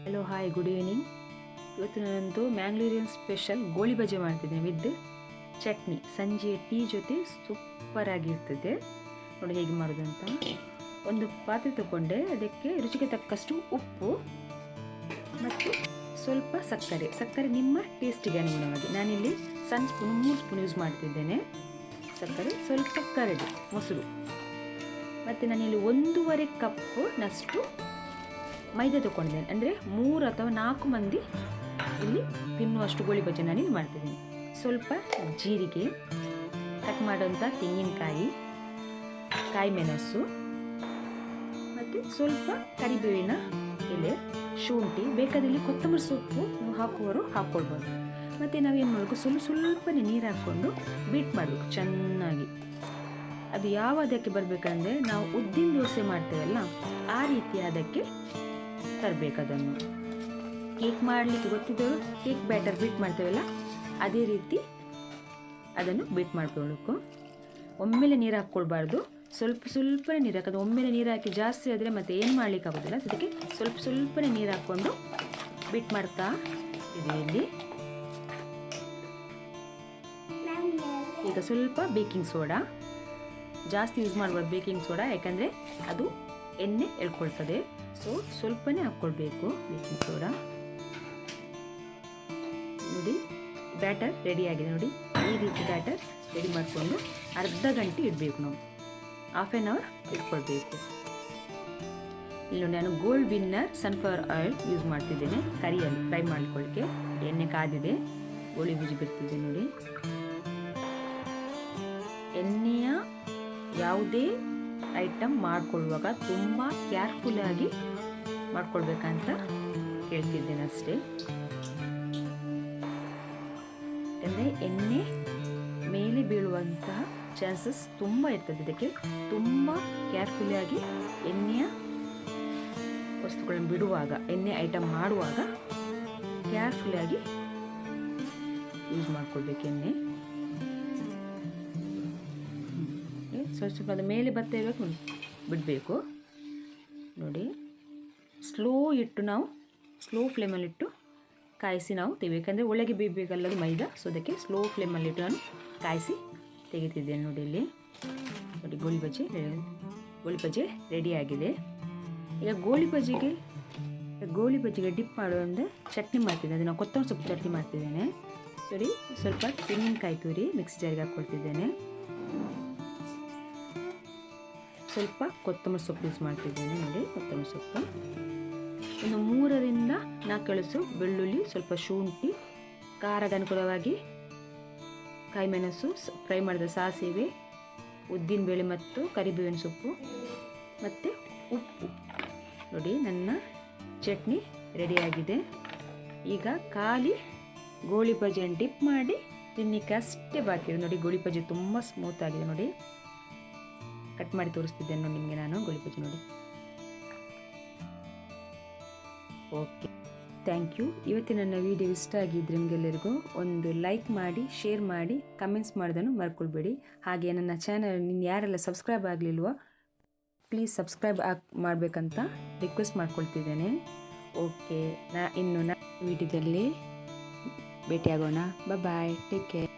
Hello hi good evening. ಇವತ್ತು ನಾನಂತೂ Mangalorean special goli baje ಮಾಡ್ತಿದ್ದೇನೆ ವಿತ್ ಚಟ್ನಿ. ಸಂಜೆ ಟೀ ಜೊತೆ ಸೂಪರ್ ಆಗಿರ್ತದೆ. ನೋಡಿ ಹೇಗೆ ಮಾಡೋದು ಅಂತ. ಒಂದು ಪಾತ್ರೆ ತಗೊಂಡೆ, ಅದಕ್ಕೆ ರುಚಿಗೆ ತಕ್ಕಷ್ಟು ಉಪ್ಪು ಮತ್ತು ಸ್ವಲ್ಪ ಸಕ್ಕರೆ ನಿಮ್ಮ ಟೇಸ್ಟಿಗೆ ಅನುಗುಣವಾಗಿ. ನಾನಿಲ್ಲಿ ಸಣ್ಣ ಸ್ಪೂನು 3 ಸ್ಪೂನ್ ಯೂಸ್ ಮಾಡ್ತಿದ್ದೇನೆ ಸಕ್ಕರೆ. ಸ್ವಲ್ಪ ಕರಡಿ ಮೊಸರು ಮತ್ತು ನಾನಿಲ್ಲಿ 1.5 ಕಪ್ನಷ್ಟು ಮೈದಾ ತಗೊಂಡಿದ್ದೇನೆ. ಅಂದರೆ 3 ಅಥವಾ 4 ಮಂದಿ ಇಲ್ಲಿ ತಿನ್ನುವಷ್ಟು ಗೋಳಿ ಬಜೆ ನಾನಿಲ್ಲಿ ಮಾಡ್ತಿದ್ದೀನಿ. ಸ್ವಲ್ಪ ಜೀರಿಗೆ, ಕಟ್ ಮಾಡುವಂಥ ತೆಂಗಿನಕಾಯಿ, ಕಾಯಿ ಮೆಣಸು ಮತ್ತು ಸ್ವಲ್ಪ ಕರಿಬೇವಿನ ಎಲೆ, ಶುಂಠಿ, ಬೇಕಾದಲ್ಲಿ ಕೊತ್ತಂಬರಿ ಸೊಪ್ಪು ನೀವು ಹಾಕುವವರು ಹಾಕ್ಕೊಳ್ಬೋದು. ಮತ್ತು ನಾವೇನು ಮಾಡಬೇಕು, ಸ್ವಲ್ಪನೇ ನೀರು ಹಾಕ್ಕೊಂಡು ಬೀಟ್ ಮಾಡಬೇಕು ಚೆನ್ನಾಗಿ. ಅದು ಯಾವ ಅದಕ್ಕೆ ಬರಬೇಕಂದ್ರೆ ನಾವು ಉದ್ದಿನ ದೋಸೆ ಮಾಡ್ತೇವಲ್ಲ ಆ ರೀತಿ ಅದಕ್ಕೆ ತರಬೇಕು. ಅದನ್ನು ಕೇಕ್ ಮಾಡಲಿಕ್ಕೆ ಗೊತ್ತಿದ್ದವರು ಕೇಕ್ ಬ್ಯಾಟರ್ ಬೀಟ್ ಮಾಡ್ತೇವಲ್ಲ ಅದೇ ರೀತಿ ಅದನ್ನು ಬೀಟ್ ಮಾಡ್ಕೊಳ್ಬೇಕು. ಒಮ್ಮೆಲೆ ನೀರು ಹಾಕ್ಕೊಳ್ಬಾರ್ದು, ಸ್ವಲ್ಪನೇ ನೀರು ಹಾಕೋದು. ಒಮ್ಮೆಲೆ ನೀರು ಹಾಕಿ ಜಾಸ್ತಿ ಆದರೆ ಮತ್ತೆ ಏನು ಮಾಡ್ಲಿಕ್ಕೆ ಆಗೋದಿಲ್ಲ. ಅದಕ್ಕೆ ಸ್ವಲ್ಪನೇ ನೀರು ಹಾಕ್ಕೊಂಡು ಬೀಟ್ ಮಾಡ್ತಾ ಇದೆ. ಇಲ್ಲಿ ಈಗ ಸ್ವಲ್ಪ ಬೇಕಿಂಗ್ ಸೋಡಾ, ಜಾಸ್ತಿ ಯೂಸ್ ಮಾಡಬಾರ್ದು ಬೇಕಿಂಗ್ ಸೋಡಾ, ಯಾಕಂದರೆ ಅದು ಎಣ್ಣೆ ಎಳ್ಕೊಳ್ತದೆ. ಸೊ ಸ್ವಲ್ಪನೇ ಹಾಕ್ಕೊಳ್ಬೇಕು ಬೇಕಿಂಗ್ ಸೋಡಾ. ನೋಡಿ ಬ್ಯಾಟರ್ ರೆಡಿ ಆಗಿದೆ. ನೋಡಿ ಈ ರೀತಿ ಬ್ಯಾಟರ್ ರೆಡಿ ಮಾಡಿಕೊಂಡು ಅರ್ಧ ಗಂಟೆ ಇಡಬೇಕು. ನಾವು ಹಾಫ್ ಆನ್ ಅವರ್ ಇಟ್ಕೊಳ್ಬೇಕು. ಇಲ್ಲಿ ನಾನು gold winner sunflower oil use ಮಾಡ್ತಿದ್ದೇನೆ ಕರಿಯಲ್ಲಿ ಫ್ರೈ ಮಾಡ್ಕೊಳ್ಳಿಕ್ಕೆ. ಎಣ್ಣೆ ಕಾದಿದೆ, ಗೋಳಿ ಬಜೆ ಬಿಡ್ತಿದ್ದೆ. ನೋಡಿ ಎಣ್ಣೆಯ ಯಾವುದೇ ಐಟಮ್ ಮಾಡ್ಕೊಳ್ಳುವಾಗ ತುಂಬ ಕೇರ್ಫುಲ್ಲಾಗಿ ಮಾಡ್ಕೊಳ್ಬೇಕಂತ ಹೇಳ್ತಿದ್ದೇನೆ ಅಷ್ಟೇ. ಯಾಕಂದರೆ ಎಣ್ಣೆ ಮೇಲೆ ಬೀಳುವಂತಹ ಚಾನ್ಸಸ್ ತುಂಬ ಇರ್ತದೆ. ಅದಕ್ಕೆ ತುಂಬ ಕೇರ್ಫುಲ್ಲಾಗಿ ಎಣ್ಣೆಯ ವಸ್ತುಗಳನ್ನು ಬಿಡುವಾಗ, ಎಣ್ಣೆ ಐಟಮ್ ಮಾಡುವಾಗ ಕೇರ್ಫುಲ್ಲಾಗಿ ಯೂಸ್ ಮಾಡ್ಕೊಳ್ಬೇಕು ಎಣ್ಣೆ. ಸ್ವಲ್ಪ ಅದು ಮೇಲೆ ಬರ್ತಾ ಇರಬೇಕು, ಬಿಡಬೇಕು. ನೋಡಿ ಸ್ಲೋ ಫ್ಲೇಮಲ್ಲಿಟ್ಟು ಕಾಯಿಸಿ ನಾವು ತೆಗಿಬೇಕಂದ್ರೆ ಒಳಗೆ ಬೇಯಬೇಕಲ್ಲದು ಮೈದಾ. ಸೊ ಅದಕ್ಕೆ ಸ್ಲೋ ಫ್ಲೇಮಲ್ಲಿಟ್ಟು ನಾನು ಕಾಯಿಸಿ ತೆಗಿತಿದ್ದೇನೆ. ನೋಡಿ ಇಲ್ಲಿ ನೋಡಿ ಗೋಳಿ ಬಜೆ ರೆಡಿಯಾಗಿದೆ. ಈಗ ಗೋಳಿ ಬಜೆಗೆ ಡಿಪ್ ಮಾಡುವಂದರೆ ಚಟ್ನಿ ಮಾಡ್ತಿದ್ದೇನೆ. ಅದು ನಾವು ಕೊತ್ತಂಬರಿ ಸೊಪ್ಪು ಚಟ್ನಿ ಮಾಡ್ತಿದ್ದೇನೆ. ನೋಡಿ ಸ್ವಲ್ಪ ತೆಂಗಿನಕಾಯಿ ತುರಿ ಮಿಕ್ಸಿ ಜಾರಿಗೆ ಹಾಕ್ಕೊಳ್ತಿದ್ದೇನೆ. ಸ್ವಲ್ಪ ಕೊತ್ತಂಬರಿ ಸೊಪ್ಪು ಯೂಸ್ ಮಾಡ್ತಿದ್ದೇನೆ. ನೋಡಿ ಕೊತ್ತಂಬರಿ ಸೊಪ್ಪು, ಒಂದು 3ರಿಂದ 4 ಎಳಸು ಬೆಳ್ಳುಳ್ಳಿ, ಸ್ವಲ್ಪ ಶುಂಠಿ, ಖಾರದ ಅನುಕೂಲವಾಗಿ ಕಾಯಿ ಮೆಣಸು, ಫ್ರೈ ಮಾಡಿದ ಸಾಸಿವೆ, ಉದ್ದಿನಬೇಳೆ ಮತ್ತು ಕರಿಬೇವಿನ ಸೊಪ್ಪು ಮತ್ತು ಉಪ್ಪು. ನೋಡಿ ನನ್ನ ಚಟ್ನಿ ರೆಡಿಯಾಗಿದೆ. ಈಗ ಖಾಲಿ ಗೋಳಿ ಬಜೆಯನ್ನು ಡಿಪ್ ಮಾಡಿ ತಿನ್ನಲಿಕ್ಕೆ ಅಷ್ಟೇ ಬಾಕಿ ಇದೆ. ನೋಡಿ ಗೋಳಿ ಬಜೆ ತುಂಬ ಸ್ಮೂತ್ ಆಗಿದೆ. ನೋಡಿ ಕಟ್ ಮಾಡಿ ತೋರಿಸ್ತಿದ್ದೇನೆ ನೋಡಿ ನಿಮಗೆ ನಾನು ಗೋಳಿ ಬಜೆ. ನೋಡಿ ಓಕೆ, ಥ್ಯಾಂಕ್ ಯು. ಇವತ್ತಿನ ನನ್ನ ವಿಡಿಯೋ ಇಷ್ಟ ಆಗಿದ್ದರೆ ನಿಮಗೆಲ್ಲರಿಗೂ ಒಂದು ಲೈಕ್ ಮಾಡಿ, ಶೇರ್ ಮಾಡಿ, ಕಮೆಂಟ್ಸ್ ಮಾಡೋದನ್ನು ಮರ್ಕೊಳ್ಬೇಡಿ. ಹಾಗೆ ನನ್ನ ಚಾನಲ್ ಯಾರೆಲ್ಲ ಸಬ್ಸ್ಕ್ರೈಬ್ ಆಗಲಿಲ್ವೋ ಪ್ಲೀಸ್ ಸಬ್ಸ್ಕ್ರೈಬ್ ಮಾಡಬೇಕಂತ ರಿಕ್ವೆಸ್ಟ್ ಮಾಡ್ಕೊಳ್ತಿದ್ದೇನೆ. ಓಕೆ, ಇನ್ನು ವಿಡಿಯೋದಲ್ಲಿ ಭೇಟಿಯಾಗೋಣ. ಬಾಯ್, ಟೇಕ್ ಕೇರ್.